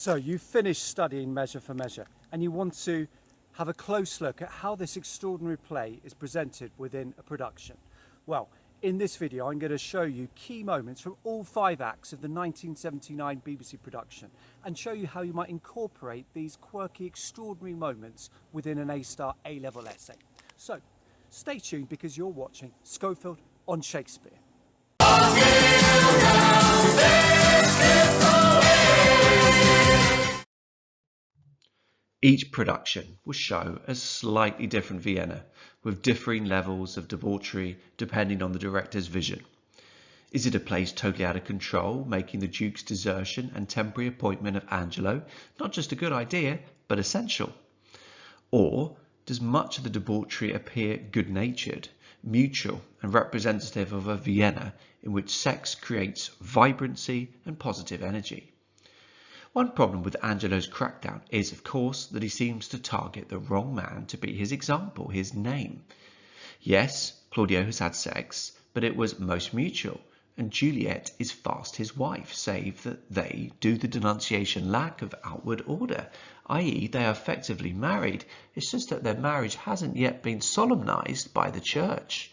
So you've finished studying Measure for Measure and you want to have a close look at how this extraordinary play is presented within a production. Well, in this video I'm going to show you key moments from all 5 acts of the 1979 BBC production and show you how you might incorporate these quirky, extraordinary moments within an A-star A-level essay. So stay tuned because you're watching Schofield on Shakespeare. Each production will show a slightly different Vienna, with differing levels of debauchery depending on the director's vision. Is it a place totally out of control, making the Duke's desertion and temporary appointment of Angelo not just a good idea, but essential? Or does much of the debauchery appear good-natured, mutual and representative of a Vienna in which sex creates vibrancy and positive energy? One problem with Angelo's crackdown is, of course, that he seems to target the wrong man to be his example, his name. Yes, Claudio has had sex, but it was most mutual, and Juliet is fast his wife, save that they do the denunciation lack of outward order, i.e. they are effectively married. It's just that their marriage hasn't yet been solemnized by the church.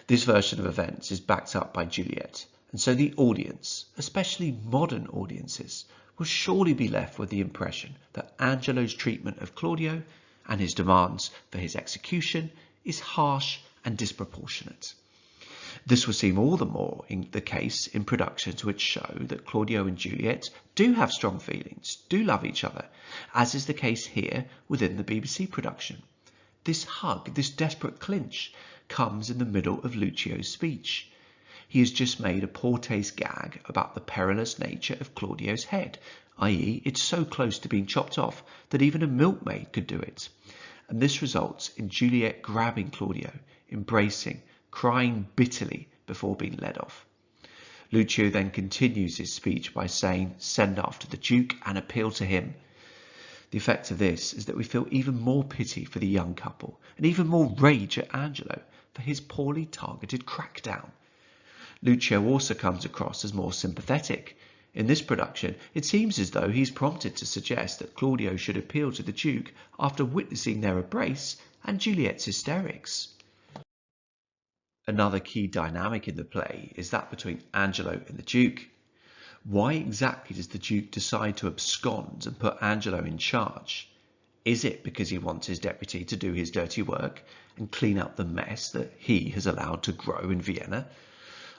This version of events is backed up by Juliet, and so the audience, especially modern audiences, will surely be left with the impression that Angelo's treatment of Claudio and his demands for his execution is harsh and disproportionate. This will seem all the more the case in productions which show that Claudio and Juliet do have strong feelings, do love each other, as is the case here within the BBC production. This hug, this desperate clinch, comes in the middle of Lucio's speech. He has just made a poor taste gag about the perilous nature of Claudio's head, i.e. it's so close to being chopped off that even a milkmaid could do it. And this results in Juliet grabbing Claudio, embracing, crying bitterly before being led off. Lucio then continues his speech by saying, "Send after the Duke and appeal to him." The effect of this is that we feel even more pity for the young couple and even more rage at Angelo for his poorly targeted crackdown. Lucio also comes across as more sympathetic. In this production, it seems as though he's prompted to suggest that Claudio should appeal to the Duke after witnessing their embrace and Juliet's hysterics. Another key dynamic in the play is that between Angelo and the Duke. Why exactly does the Duke decide to abscond and put Angelo in charge? Is it because he wants his deputy to do his dirty work and clean up the mess that he has allowed to grow in Vienna?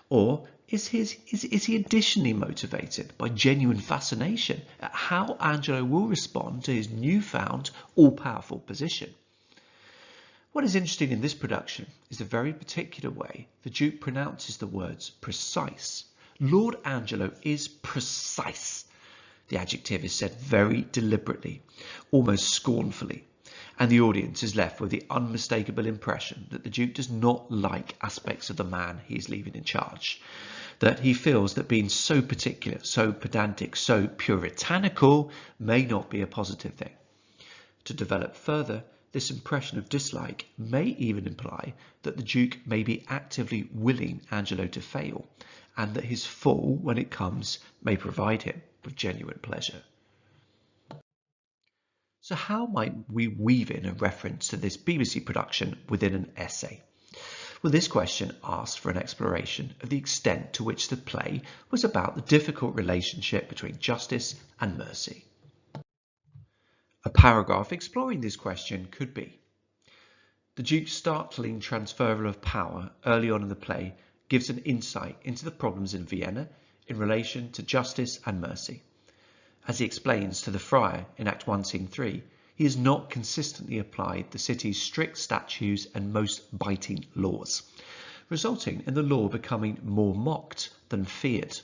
Or is he additionally motivated by genuine fascination at how Angelo will respond to his newfound all-powerful position? What is interesting in this production is the very particular way the Duke pronounces the words precise. Lord Angelo is precise. The adjective is said very deliberately, almost scornfully, and the audience is left with the unmistakable impression that the Duke does not like aspects of the man he is leaving in charge, that he feels that being so particular, so pedantic, so puritanical may not be a positive thing. To develop further, this impression of dislike may even imply that the Duke may be actively willing Angelo to fail, and that his fall, when it comes, may provide him with genuine pleasure. So how might we weave in a reference to this BBC production within an essay? Well, this question asks for an exploration of the extent to which the play was about the difficult relationship between justice and mercy. A paragraph exploring this question could be: the Duke's startling transferal of power early on in the play gives an insight into the problems in Vienna in relation to justice and mercy. As he explains to the friar in Act 1, Scene 3, he has not consistently applied the city's strict statutes and most biting laws, resulting in the law becoming more mocked than feared.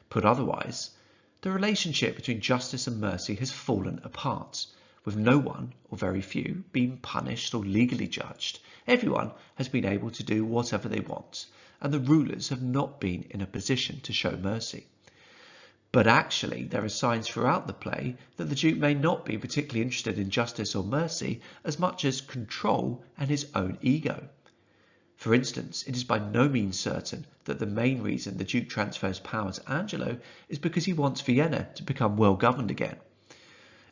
Put otherwise, the relationship between justice and mercy has fallen apart, with no one, or very few, being punished or legally judged. Everyone has been able to do whatever they want, and the rulers have not been in a position to show mercy. But actually, there are signs throughout the play that the Duke may not be particularly interested in justice or mercy as much as control and his own ego. For instance, it is by no means certain that the main reason the Duke transfers power to Angelo is because he wants Vienna to become well governed again.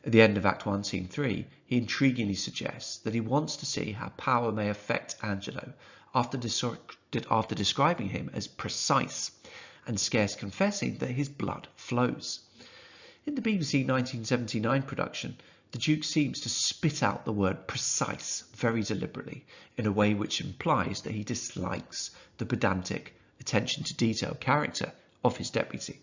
At the end of Act 1, Scene 3, he intriguingly suggests that he wants to see how power may affect Angelo after describing him as precise and scarce confessing that his blood flows. In the BBC 1979 production, the Duke seems to spit out the word precise very deliberately in a way which implies that he dislikes the pedantic, attention to detail character of his deputy.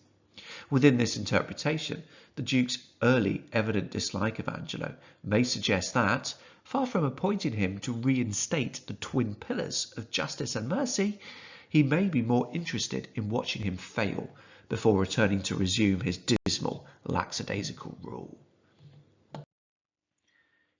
Within this interpretation, the Duke's early evident dislike of Angelo may suggest that, far from appointing him to reinstate the twin pillars of justice and mercy, he may be more interested in watching him fail before returning to resume his dismal, lackadaisical rule.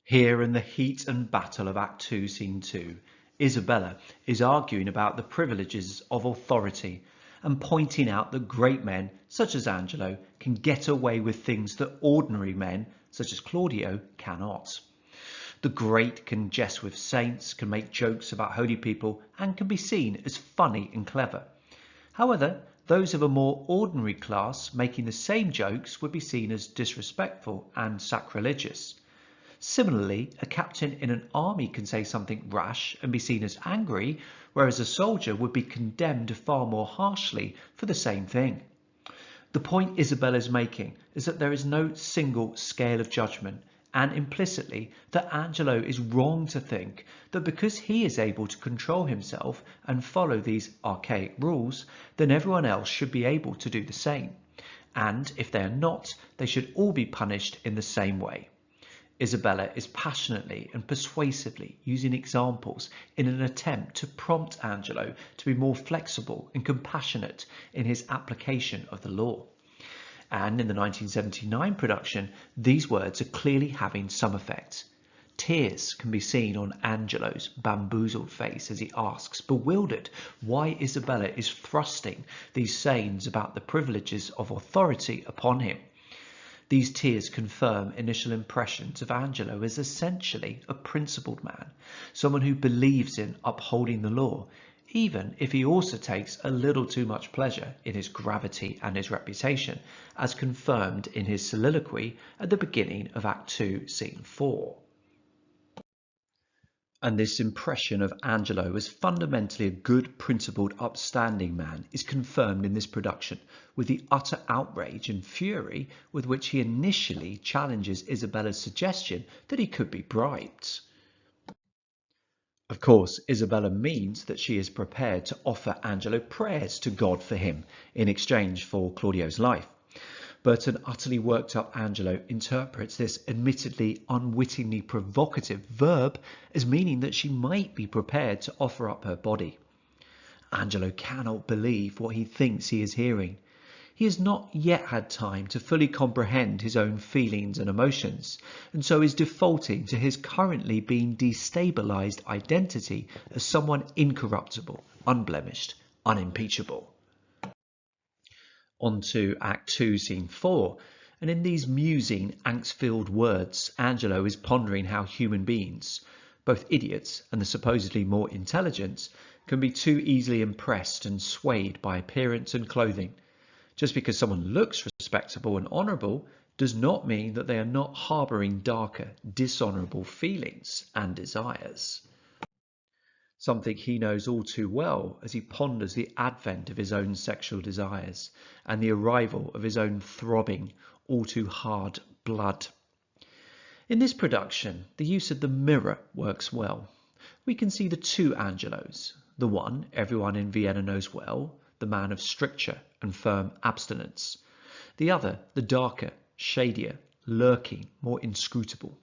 Here in the heat and battle of Act 2, Scene 2, Isabella is arguing about the privileges of authority and pointing out that great men, such as Angelo, can get away with things that ordinary men, such as Claudio, cannot. The great can jest with saints, can make jokes about holy people, and can be seen as funny and clever. However, those of a more ordinary class making the same jokes would be seen as disrespectful and sacrilegious. Similarly, a captain in an army can say something rash and be seen as angry, whereas a soldier would be condemned far more harshly for the same thing. The point Isabella is making is that there is no single scale of judgment, and implicitly that Angelo is wrong to think that because he is able to control himself and follow these archaic rules, then everyone else should be able to do the same. And if they are not, they should all be punished in the same way. Isabella is passionately and persuasively using examples in an attempt to prompt Angelo to be more flexible and compassionate in his application of the law. And in the 1979 production, these words are clearly having some effect. Tears can be seen on Angelo's bamboozled face as he asks, bewildered, why Isabella is thrusting these sayings about the privileges of authority upon him. These tears confirm initial impressions of Angelo as essentially a principled man, someone who believes in upholding the law, even if he also takes a little too much pleasure in his gravity and his reputation, as confirmed in his soliloquy at the beginning of Act 2, Scene 4. And this impression of Angelo as fundamentally a good, principled, upstanding man is confirmed in this production with the utter outrage and fury with which he initially challenges Isabella's suggestion that he could be bribed. Of course, Isabella means that she is prepared to offer Angelo prayers to God for him in exchange for Claudio's life. But an utterly worked up Angelo interprets this admittedly unwittingly provocative verb as meaning that she might be prepared to offer up her body. Angelo cannot believe what he thinks he is hearing. He has not yet had time to fully comprehend his own feelings and emotions, and so is defaulting to his currently being destabilized identity as someone incorruptible, unblemished, unimpeachable. On to Act 2, Scene 4, and in these musing, angst-filled words, Angelo is pondering how human beings, both idiots and the supposedly more intelligent, can be too easily impressed and swayed by appearance and clothing. Just because someone looks respectable and honourable does not mean that they are not harbouring darker, dishonourable feelings and desires. Something he knows all too well as he ponders the advent of his own sexual desires and the arrival of his own throbbing, all too hard blood. In this production, the use of the mirror works well. We can see the two Angelos, the one everyone in Vienna knows well, the man of stricture and firm abstinence, the other the darker, shadier, lurking, more inscrutable.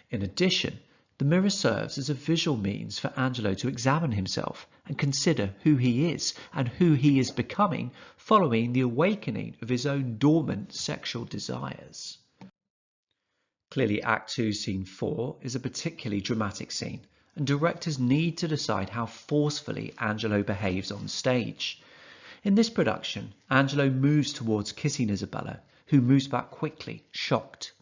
In addition, the mirror serves as a visual means for Angelo to examine himself and consider who he is and who he is becoming following the awakening of his own dormant sexual desires. Clearly, Act 2, Scene 4 is a particularly dramatic scene, and directors need to decide how forcefully Angelo behaves on stage. In this production, Angelo moves towards kissing Isabella, who moves back quickly, shocked.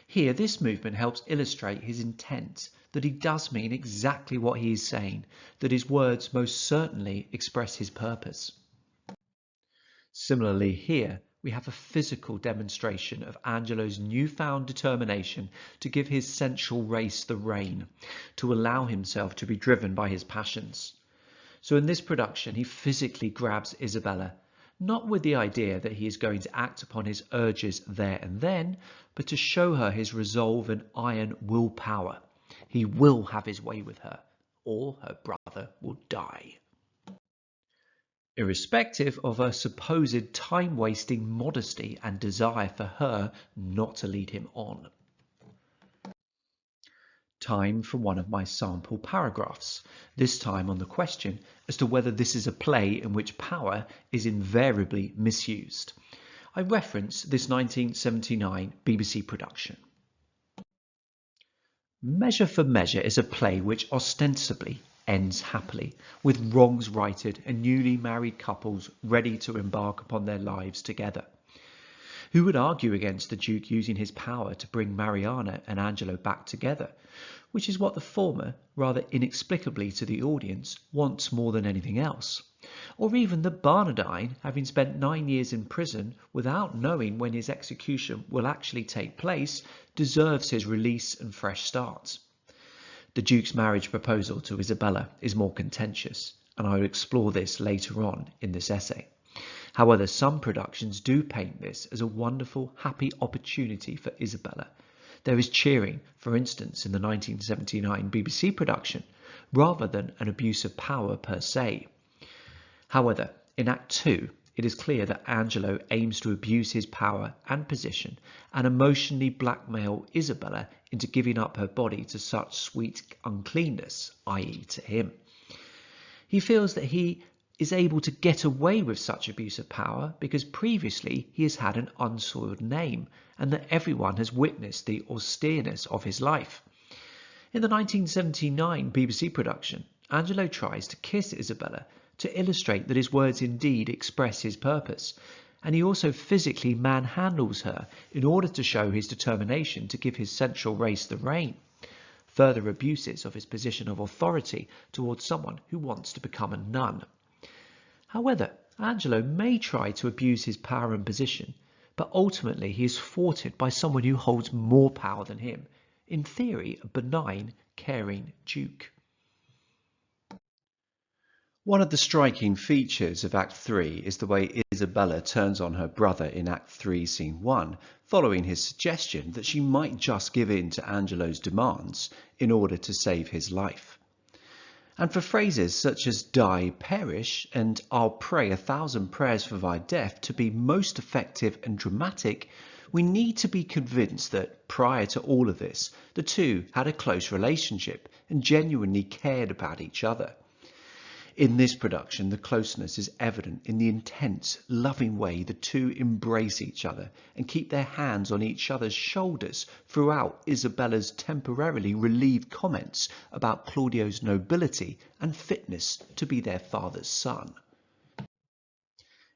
Here, this movement helps illustrate his intent that he does mean exactly what he is saying, that his words most certainly express his purpose. Similarly here, we have a physical demonstration of Angelo's newfound determination to give his sensual race the rein, to allow himself to be driven by his passions. So in this production, he physically grabs Isabella, not with the idea that he is going to act upon his urges there and then, but to show her his resolve and iron willpower. He will have his way with her, or her brother will die. Irrespective of her supposed time-wasting modesty and desire for her not to lead him on. Time for one of my sample paragraphs, this time on the question as to whether this is a play in which power is invariably misused. I reference this 1979 BBC production. Measure for Measure is a play which ostensibly ends happily, with wrongs righted and newly married couples ready to embark upon their lives together. Who would argue against the Duke using his power to bring Mariana and Angelo back together, which is what the former, rather inexplicably to the audience, wants more than anything else? Or even that Barnardine, having spent 9 years in prison without knowing when his execution will actually take place, deserves his release and fresh start. The Duke's marriage proposal to Isabella is more contentious, and I will explore this later on in this essay. However, some productions do paint this as a wonderful, happy opportunity for Isabella. There is cheering, for instance, in the 1979 BBC production, rather than an abuse of power per se. However, in Act 2, it is clear that Angelo aims to abuse his power and position and emotionally blackmail Isabella into giving up her body to such sweet uncleanness, i.e. to him. He feels that he is able to get away with such abuse of power because previously he has had an unsoiled name and that everyone has witnessed the austereness of his life. In the 1979 BBC production, Angelo tries to kiss Isabella to illustrate that his words indeed express his purpose, and he also physically manhandles her in order to show his determination to give his sensual race the rein. Further abuses of his position of authority towards someone who wants to become a nun. However, Angelo may try to abuse his power and position, but ultimately he is thwarted by someone who holds more power than him, in theory a benign, caring duke. One of the striking features of Act 3 is the way Isabella turns on her brother in Act 3, Scene 1, following his suggestion that she might just give in to Angelo's demands in order to save his life. And for phrases such as die, perish, and I'll pray 1,000 prayers for thy death to be most effective and dramatic, we need to be convinced that prior to all of this, the two had a close relationship and genuinely cared about each other. In this production, the closeness is evident in the intense, loving way the two embrace each other and keep their hands on each other's shoulders throughout Isabella's temporarily relieved comments about Claudio's nobility and fitness to be their father's son.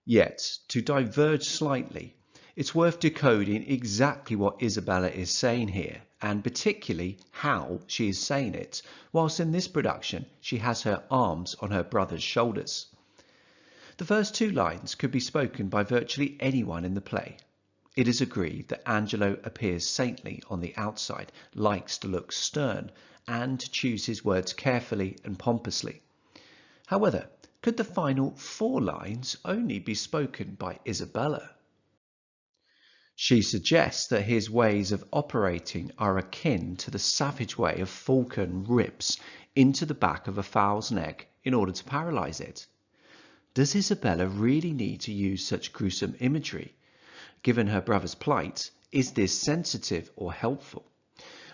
Yet, to diverge slightly, it's worth decoding exactly what Isabella is saying here, and particularly how she is saying it, whilst in this production she has her arms on her brother's shoulders. The first two lines could be spoken by virtually anyone in the play. It is agreed that Angelo appears saintly on the outside, likes to look stern, and to choose his words carefully and pompously. However, could the final 4 lines only be spoken by Isabella? She suggests that his ways of operating are akin to the savage way of falcon rips into the back of a fowl's neck in order to paralyze it. Does Isabella really need to use such gruesome imagery? Given her brother's plight, is this sensitive or helpful?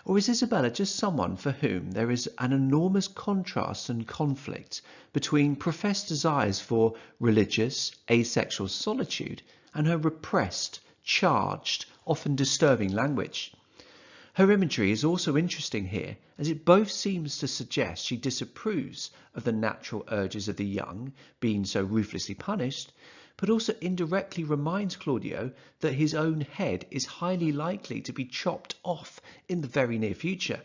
Or is Isabella just someone for whom there is an enormous contrast and conflict between professed desires for religious, asexual solitude and her repressed, charged, often disturbing language? Her imagery is also interesting here, as it both seems to suggest she disapproves of the natural urges of the young being so ruthlessly punished, but also indirectly reminds Claudio that his own head is highly likely to be chopped off in the very near future.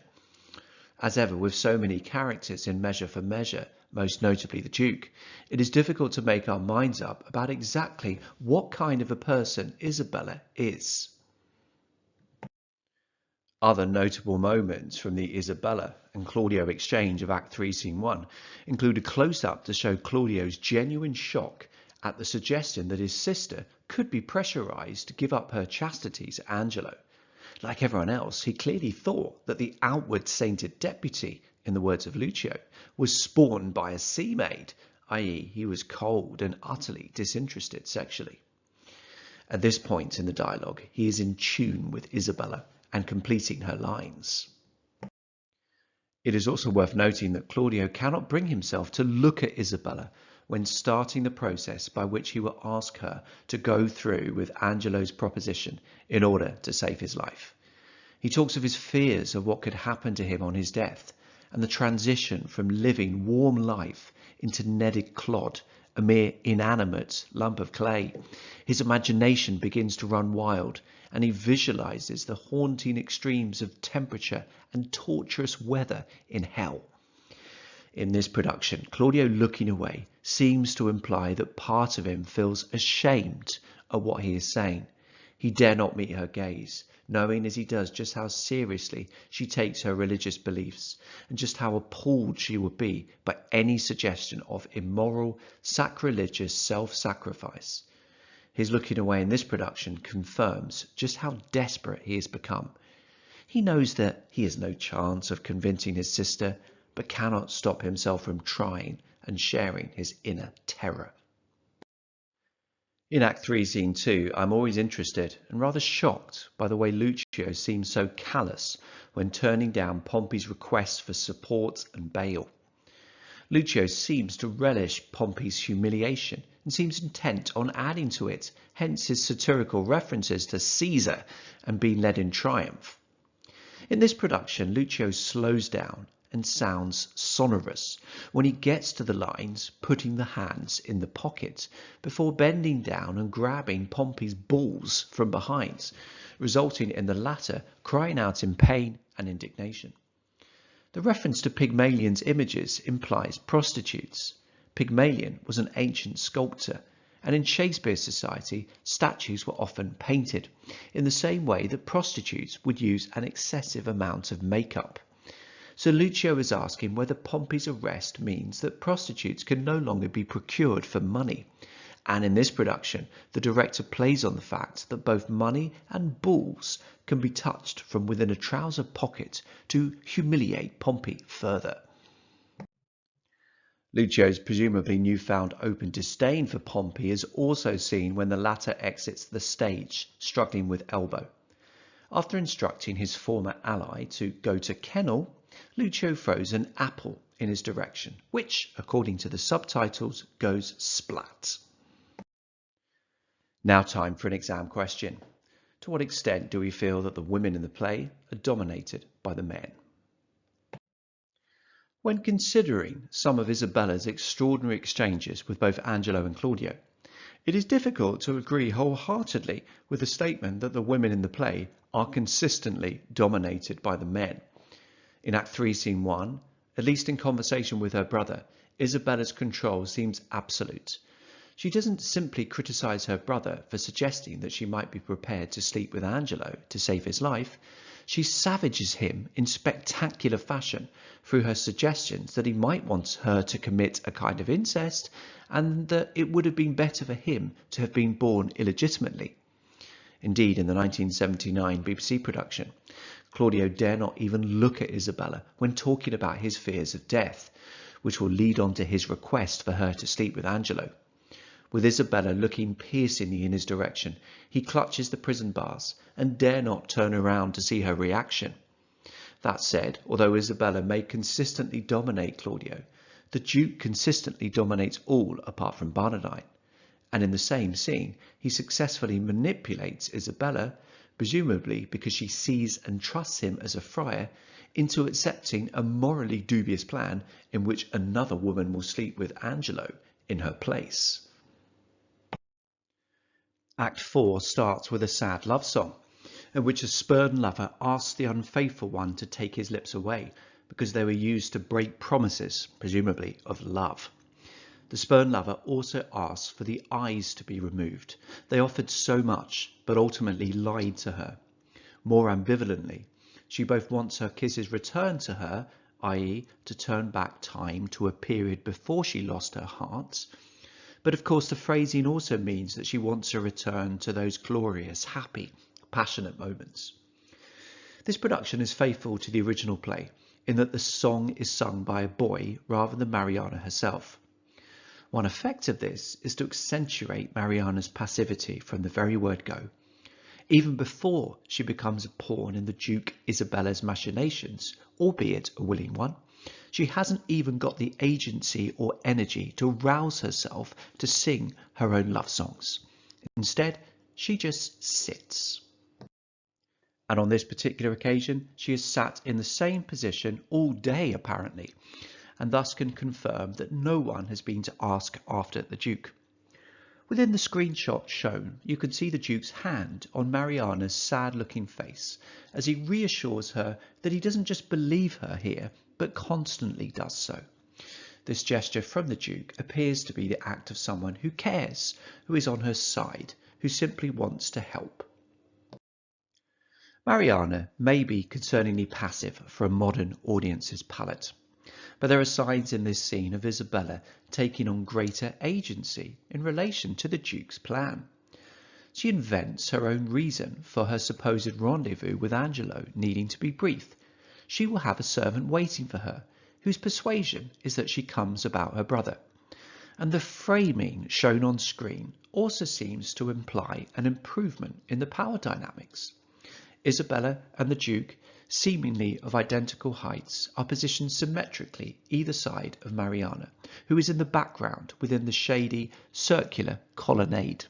As ever with so many characters in Measure for Measure, most notably the Duke, it is difficult to make our minds up about exactly what kind of a person Isabella is. Other notable moments from the Isabella and Claudio exchange of Act 3, Scene 1 include a close-up to show Claudio's genuine shock at the suggestion that his sister could be pressurized to give up her chastity to Angelo. Like everyone else, he clearly thought that the outward sainted deputy, in the words of Lucio, was spawned by a sea maid, i.e. he was cold and utterly disinterested sexually. At this point in the dialogue, he is in tune with Isabella and completing her lines. It is also worth noting that Claudio cannot bring himself to look at Isabella when starting the process by which he will ask her to go through with Angelo's proposition in order to save his life. He talks of his fears of what could happen to him on his death and the transition from living warm life into netted clod, a mere inanimate lump of clay. His imagination begins to run wild, and he visualizes the haunting extremes of temperature and torturous weather in hell. In this production, Claudio looking away seems to imply that part of him feels ashamed of what he is saying. He dare not meet her gaze, knowing as he does just how seriously she takes her religious beliefs and just how appalled she would be by any suggestion of immoral, sacrilegious self-sacrifice. His looking away in this production confirms just how desperate he has become. He knows that he has no chance of convincing his sister, but cannot stop himself from trying and sharing his inner terror. In Act 3, Scene 2, I'm always interested and rather shocked by the way Lucio seems so callous when turning down Pompey's request for support and bail. Lucio seems to relish Pompey's humiliation and seems intent on adding to it, hence his satirical references to Caesar and being led in triumph. In this production, Lucio slows down and sounds sonorous when he gets to the lines putting the hands in the pocket before bending down and grabbing Pompey's balls from behind, resulting in the latter crying out in pain and indignation. The reference to Pygmalion's images implies prostitutes. Pygmalion was an ancient sculptor, and in Shakespeare's society, statues were often painted, in the same way that prostitutes would use an excessive amount of makeup. So Lucio is asking whether Pompey's arrest means that prostitutes can no longer be procured for money. And in this production, the director plays on the fact that both money and balls can be touched from within a trouser pocket to humiliate Pompey further. Lucio's presumably newfound open disdain for Pompey is also seen when the latter exits the stage, struggling with elbow. After instructing his former ally to go to kennel, Lucio throws an apple in his direction, which, according to the subtitles, goes splat. Now time for an exam question. To what extent do we feel that the women in the play are dominated by the men? When considering some of Isabella's extraordinary exchanges with both Angelo and Claudio, it is difficult to agree wholeheartedly with the statement that the women in the play are consistently dominated by the men. In Act 3, Scene 1, at least in conversation with her brother, Isabella's control seems absolute. She doesn't simply criticize her brother for suggesting that she might be prepared to sleep with Angelo to save his life. She savages him in spectacular fashion through her suggestions that he might want her to commit a kind of incest and that it would have been better for him to have been born illegitimately. Indeed, in the 1979 BBC production, Claudio dare not even look at Isabella when talking about his fears of death, which will lead on to his request for her to sleep with Angelo. With Isabella looking piercingly in his direction, he clutches the prison bars and dare not turn around to see her reaction. That said, although Isabella may consistently dominate Claudio, the Duke consistently dominates all apart from Barnardine. And in the same scene, he successfully manipulates Isabella, presumably because she sees and trusts him as a friar, into accepting a morally dubious plan in which another woman will sleep with Angelo in her place. Act 4 starts with a sad love song, in which a spurned lover asks the unfaithful one to take his lips away, because they were used to break promises, presumably of love. The spurned lover also asked for the eyes to be removed. They offered so much, but ultimately lied to her. More ambivalently, she both wants her kisses returned to her, i.e. to turn back time to a period before she lost her heart. But of course the phrasing also means that she wants to return to those glorious, happy, passionate moments. This production is faithful to the original play in that the song is sung by a boy rather than Mariana herself. One effect of this is to accentuate Mariana's passivity from the very word go. Even before she becomes a pawn in the Duke Isabella's machinations, albeit a willing one, she hasn't even got the agency or energy to rouse herself to sing her own love songs. Instead, she just sits. And on this particular occasion, she has sat in the same position all day apparently, and thus can confirm that no one has been to ask after the Duke. Within the screenshot shown, you can see the Duke's hand on Mariana's sad-looking face as he reassures her that he doesn't just believe her here, but constantly does so. This gesture from the Duke appears to be the act of someone who cares, who is on her side, who simply wants to help. Mariana may be concerningly passive for a modern audience's palate, but there are signs in this scene of Isabella taking on greater agency in relation to the Duke's plan. She invents her own reason for her supposed rendezvous with Angelo needing to be brief. She will have a servant waiting for her, whose persuasion is that she comes about her brother. And the framing shown on screen also seems to imply an improvement in the power dynamics. Isabella and the Duke, seemingly of identical heights, are positioned symmetrically either side of Mariana, who is in the background within the shady, circular colonnade.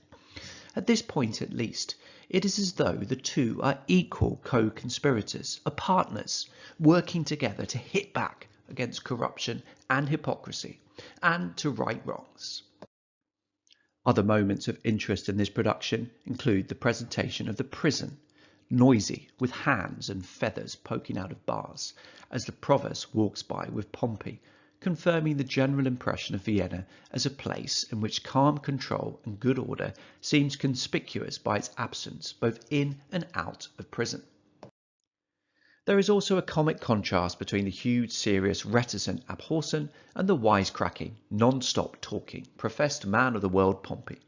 At this point at least, it is as though the two are equal co-conspirators, are partners, working together to hit back against corruption and hypocrisy, and to right wrongs. Other moments of interest in this production include the presentation of the prison, noisy, with hands and feathers poking out of bars, as the provost walks by with Pompey, confirming the general impression of Vienna as a place in which calm control and good order seems conspicuous by its absence both in and out of prison. There is also a comic contrast between the huge, serious, reticent Abhorsen and the wisecracking, non-stop talking, professed man of the world Pompey,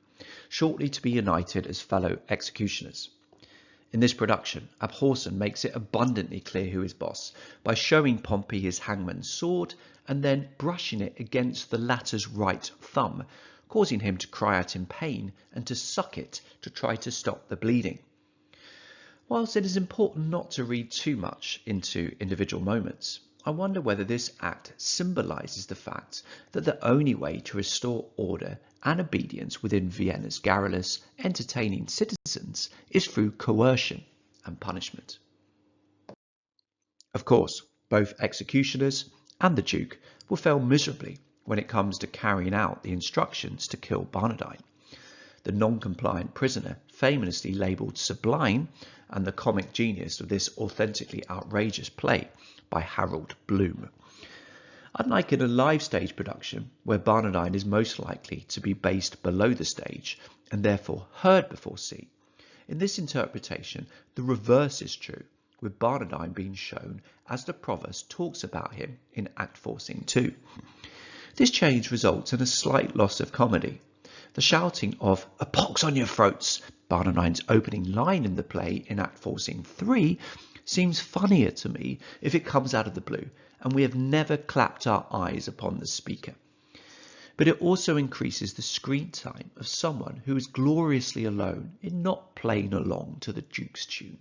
shortly to be united as fellow executioners. In this production, Abhorsen makes it abundantly clear who is boss by showing Pompey his hangman's sword and then brushing it against the latter's right thumb, causing him to cry out in pain and to suck it to try to stop the bleeding. Whilst it is important not to read too much into individual moments, I wonder whether this act symbolises the fact that the only way to restore order and obedience within Vienna's garrulous, entertaining citizens is through coercion and punishment. Of course, both executioners and the Duke will fail miserably when it comes to carrying out the instructions to kill Barnardine. The non-compliant prisoner, famously labelled Sublime, and the comic genius of this authentically outrageous play by Harold Bloom. Unlike in a live stage production, where Barnardine is most likely to be based below the stage and therefore heard before seen, in this interpretation the reverse is true, with Barnardine being shown as the provost talks about him in Act 4 Scene 2. This change results in a slight loss of comedy. The shouting of "A pox on your throats," Barnardine's opening line in the play in Act 4 Scene 3, seems funnier to me if it comes out of the blue and we have never clapped our eyes upon the speaker. But it also increases the screen time of someone who is gloriously alone in not playing along to the Duke's tune,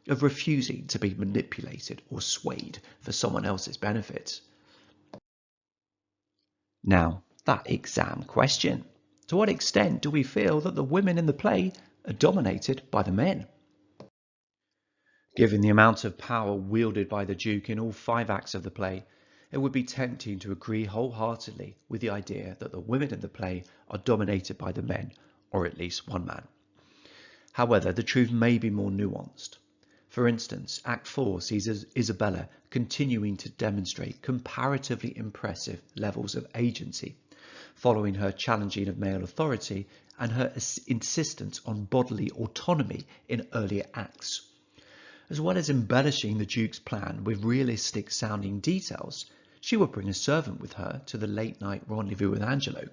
of refusing to be manipulated or swayed for someone else's benefit. Now, that exam question. To what extent do we feel that the women in the play are dominated by the men? Given the amount of power wielded by the Duke in all 5 acts of the play, it would be tempting to agree wholeheartedly with the idea that the women in the play are dominated by the men, or at least one man. However, the truth may be more nuanced. For instance, Act 4 sees Isabella continuing to demonstrate comparatively impressive levels of agency, following her challenging of male authority and her insistence on bodily autonomy in earlier acts. As well as embellishing the Duke's plan with realistic sounding details, she will bring a servant with her to the late night rendezvous with Angelo.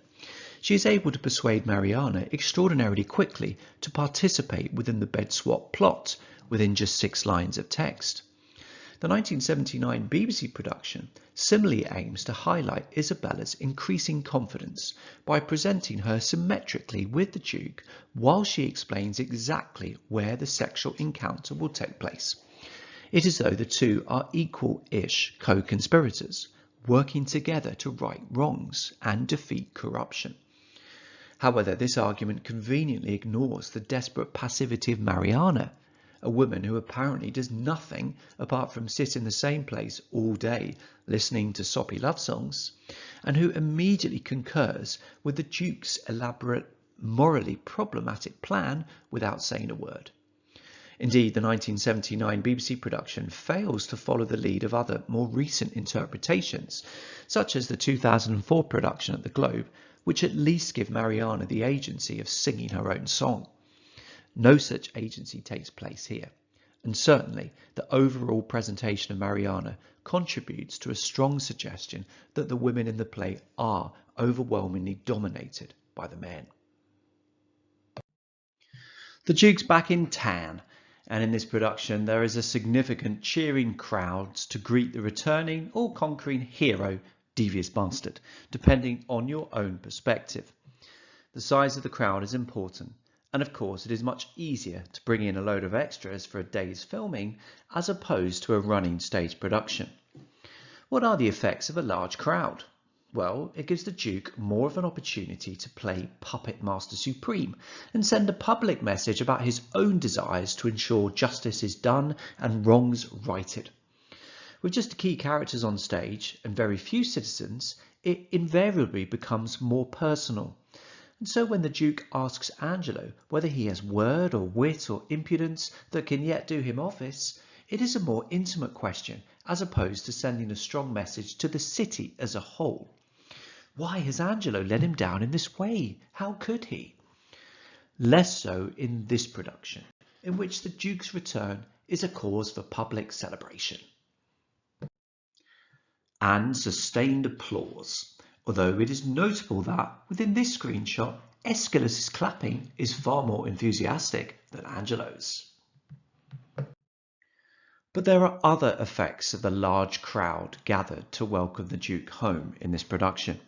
She is able to persuade Mariana extraordinarily quickly to participate within the bed swap plot within just 6 lines of text. The 1979 BBC production similarly aims to highlight Isabella's increasing confidence by presenting her symmetrically with the Duke while she explains exactly where the sexual encounter will take place. It is as though the two are equal-ish co-conspirators, working together to right wrongs and defeat corruption. However, this argument conveniently ignores the desperate passivity of Mariana, a woman who apparently does nothing apart from sit in the same place all day listening to soppy love songs, and who immediately concurs with the Duke's elaborate, morally problematic plan without saying a word. Indeed, the 1979 BBC production fails to follow the lead of other, more recent interpretations, such as the 2004 production at the Globe, which at least give Mariana the agency of singing her own song. No such agency takes place here, and certainly the overall presentation of Mariana contributes to a strong suggestion that the women in the play are overwhelmingly dominated by the men. The Duke's back in town, and in this production there is a significant cheering crowds to greet the returning or conquering hero, Devious Bastard, depending on your own perspective. The size of the crowd is important, and of course it is much easier to bring in a load of extras for a day's filming as opposed to a running stage production. What are the effects of a large crowd? Well, it gives the Duke more of an opportunity to play Puppet Master Supreme and send a public message about his own desires to ensure justice is done and wrongs righted. With just the key characters on stage and very few citizens, it invariably becomes more personal. And so when the Duke asks Angelo whether he has word or wit or impudence that can yet do him office, it is a more intimate question as opposed to sending a strong message to the city as a whole. Why has Angelo let him down in this way? How could he? Less so in this production, in which the Duke's return is a cause for public celebration. And sustained applause. Although it is notable that, within this screenshot, Aeschylus's clapping is far more enthusiastic than Angelo's. But there are other effects of the large crowd gathered to welcome the Duke home in this production.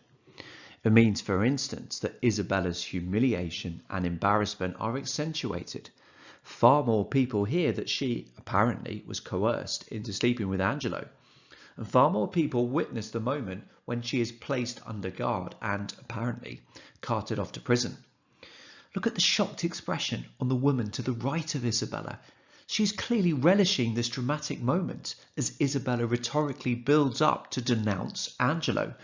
It means, for instance, that Isabella's humiliation and embarrassment are accentuated. Far more people hear that she, apparently, was coerced into sleeping with Angelo. And far more people witness the moment when she is placed under guard and, apparently, carted off to prison. Look at the shocked expression on the woman to the right of Isabella. She is clearly relishing this dramatic moment as Isabella rhetorically builds up to denounce Angelo.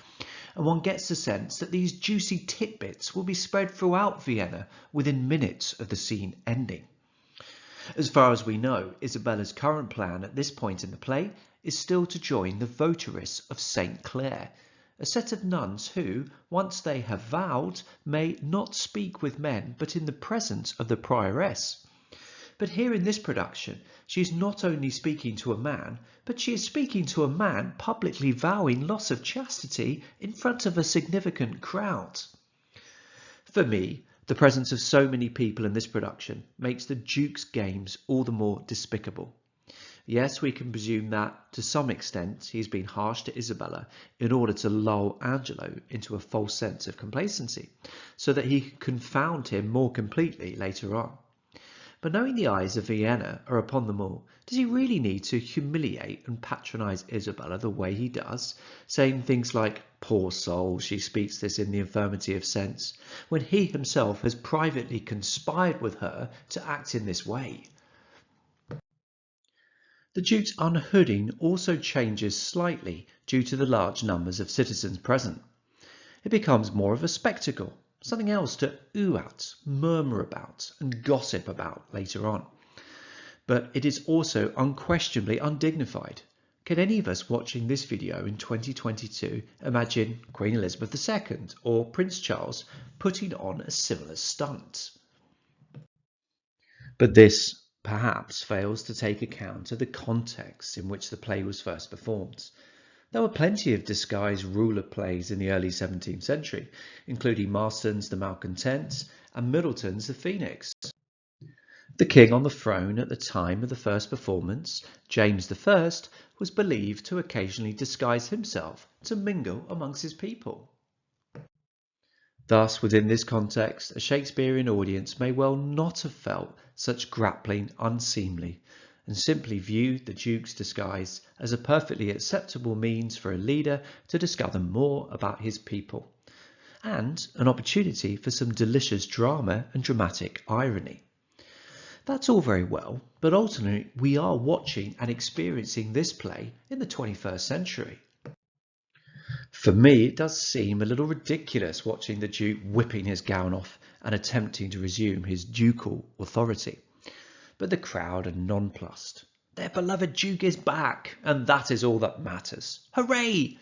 And one gets the sense that these juicy tidbits will be spread throughout Vienna within minutes of the scene ending. As far as we know, Isabella's current plan at this point in the play is still to join the votaries of St. Clair, a set of nuns who, once they have vowed, may not speak with men but in the presence of the prioress. But here in this production, she is not only speaking to a man, but she is speaking to a man publicly vowing loss of chastity in front of a significant crowd. For me, the presence of so many people in this production makes the Duke's games all the more despicable. Yes, we can presume that, to some extent, he's been harsh to Isabella in order to lull Angelo into a false sense of complacency, so that he can confound him more completely later on. But knowing the eyes of Vienna are upon them all, does he really need to humiliate and patronise Isabella the way he does, saying things like, "Poor soul, she speaks this in the infirmity of sense," when he himself has privately conspired with her to act in this way? The Duke's unhooding also changes slightly due to the large numbers of citizens present. It becomes more of a spectacle, something else to ooh at, murmur about, and gossip about later on. but it is also unquestionably undignified. Can any of us watching this video in 2022 imagine Queen Elizabeth II or Prince Charles putting on a similar stunt? But this perhaps fails to take account of the context in which the play was first performed. There were plenty of disguised ruler plays in the early 17th century, including Marston's The Malcontents and Middleton's The Phoenix. The king on the throne at the time of the first performance, James I, was believed to occasionally disguise himself to mingle amongst his people. Thus, within this context, a Shakespearean audience may well not have felt such grappling unseemly and simply viewed the Duke's disguise as a perfectly acceptable means for a leader to discover more about his people, and an opportunity for some delicious drama and dramatic irony. That's all very well, but ultimately we are watching and experiencing this play in the 21st century. For me, it does seem a little ridiculous watching the Duke whipping his gown off and attempting to resume his ducal authority. But the crowd are nonplussed. Their beloved Duke is back, and that is all that matters. Hooray!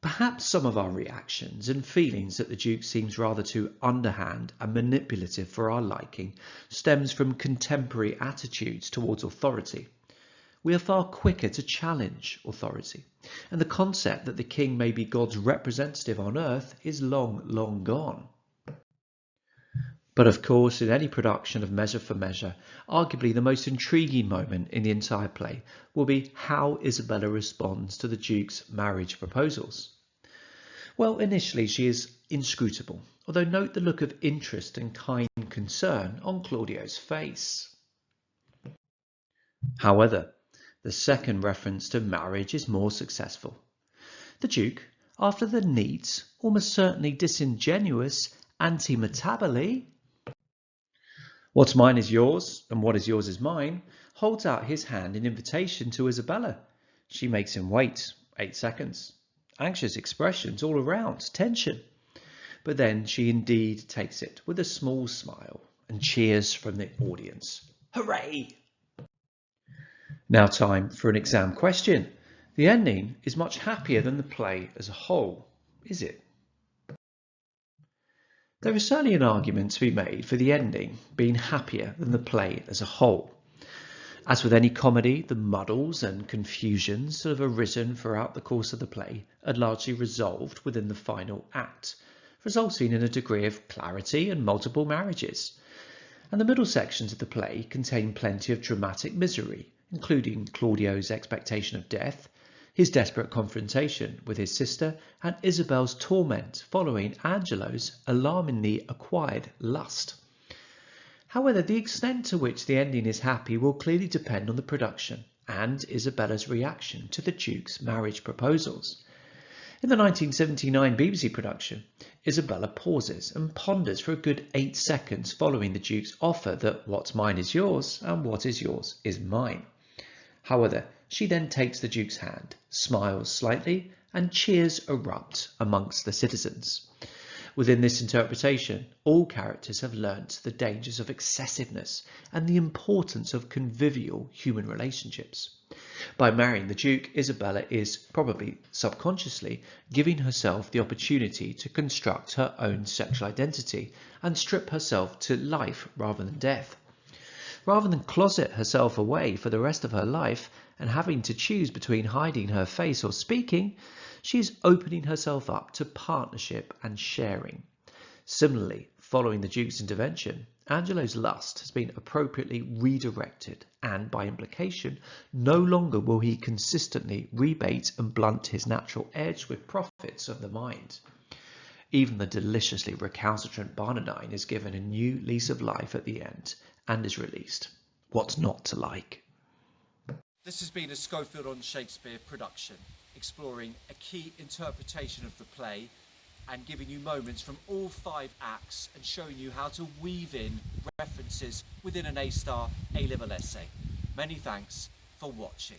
Perhaps some of our reactions and feelings that the Duke seems rather too underhand and manipulative for our liking stems from contemporary attitudes towards authority. We are far quicker to challenge authority, and the concept that the king may be God's representative on earth is long, long gone. But of course, in any production of Measure for Measure, arguably the most intriguing moment in the entire play will be how Isabella responds to the Duke's marriage proposals. Well, initially she is inscrutable, although note the look of interest and kind concern on Claudio's face. However, the second reference to marriage is more successful. The Duke, after the neat, almost certainly disingenuous anti-metaboly, "What's mine is yours, and what is yours is mine," holds out his hand in invitation to Isabella. She makes him wait 8 seconds. Anxious expressions all around, tension. But then she indeed takes it with a small smile and cheers from the audience. Hooray! Now time for an exam question. The ending is much happier than the play as a whole, is it? There is certainly an argument to be made for the ending being happier than the play as a whole. As with any comedy, the muddles and confusions that have arisen throughout the course of the play are largely resolved within the final act, resulting in a degree of clarity and multiple marriages. And the middle sections of the play contain plenty of dramatic misery, including Claudio's expectation of death, his desperate confrontation with his sister, and Isabel's torment following Angelo's alarmingly acquired lust. However, the extent to which the ending is happy will clearly depend on the production and Isabella's reaction to the Duke's marriage proposals. In the 1979 BBC production, Isabella pauses and ponders for a good 8 seconds following the Duke's offer that what's mine is yours and what is yours is mine. However, she then takes the Duke's hand, smiles slightly, and cheers erupt amongst the citizens. Within this interpretation, all characters have learnt the dangers of excessiveness and the importance of convivial human relationships. By marrying the Duke, Isabella is, probably subconsciously, giving herself the opportunity to construct her own sexual identity and strip herself to life rather than death. Rather than closet herself away for the rest of her life and having to choose between hiding her face or speaking, she is opening herself up to partnership and sharing. Similarly, following the Duke's intervention, Angelo's lust has been appropriately redirected, and by implication, no longer will he consistently rebate and blunt his natural edge with profits of the mind. Even the deliciously recalcitrant Barnardine is given a new lease of life at the end and is released. What's not to like? This has been a Schofield on Shakespeare production, exploring a key interpretation of the play and giving you moments from all 5 acts and showing you how to weave in references within an A-star A-level essay. Many thanks for watching.